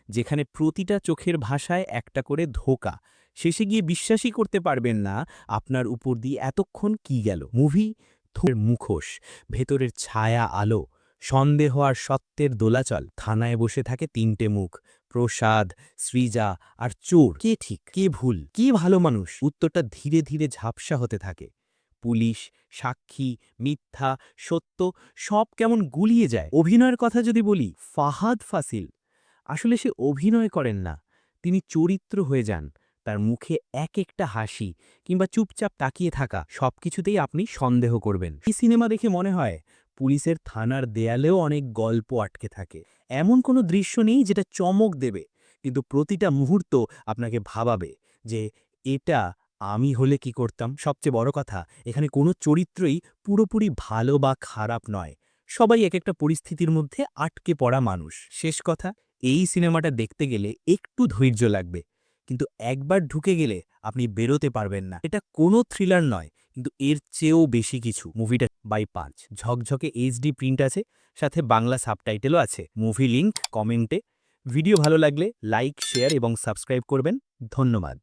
যেখানে প্রতিটা চোখের ভাষায় একটা করে ধোঁকা। শেষে গিয়ে বিশ্বাসই করতে পারবেন না আপনার উপর দিয়ে এতক্ষণ কি গেল। মুভি মুখোশ, ভেতরের ছায়া আলো, সন্দেহ আর সত্যের দোলাচল। থানায় বসে থাকে তিনটে মুখ, প্রসাদ, সৃজা আর চোর। কে ঠিক, কে ভুল, কে ভালো মানুষ? উত্তরটা ধীরে ধীরে ঝাপসা হতে থাকে। পুলিশ, সাক্ষী, মিথ্যা, সত্য সব কেমন গুলিয়ে যায়। অভিনয়ের কথা যদি বলি, ফাহাদ ফাসিল আসলে সে অভিনয় করেন না, তিনি চরিত্র হয়ে যান। তার মুখে এক একটা হাসি কিংবা চুপচাপ তাকিয়ে থাকা সবকিছুতেই আপনি সন্দেহ করবেন। এই সিনেমা দেখে মনে হয় পুলিশের থানার দেয়ালেও অনেক গল্প আটকে থাকে। এমন কোনো দৃশ্য নেই যেটা চমক দেবে, কিন্তু প্রতিটা মুহূর্ত আপনাকে ভাবাবে যে এটা আমি হলে কি করতাম। সবচেয়ে বড় কথা, এখানে কোনো চরিত্রই পুরোপুরি ভালো বা খারাপ নয়, সবাই এক একটা পরিস্থিতির মধ্যে আটকে পড়া মানুষ। শেষ কথা, এই সিনেমাটা দেখতে গেলে একটু ধৈর্য লাগবে, কিন্তু একবার ঢুকে গেলে আপনি বেরোতে পারবেন না। এটা কোনো থ্রিলার নয়, কিন্তু এর চেয়েও বেশি কিছু। মুভিটা বাই ৫ ঝকঝকে এইচডি প্রিন্ট আছে, সাথে বাংলা সাবটাইটেলও আছে। মুভি লিংক কমেন্টে। ভিডিও ভালো লাগলে লাইক, শেয়ার এবং সাবস্ক্রাইব করবেন। ধন্যবাদ।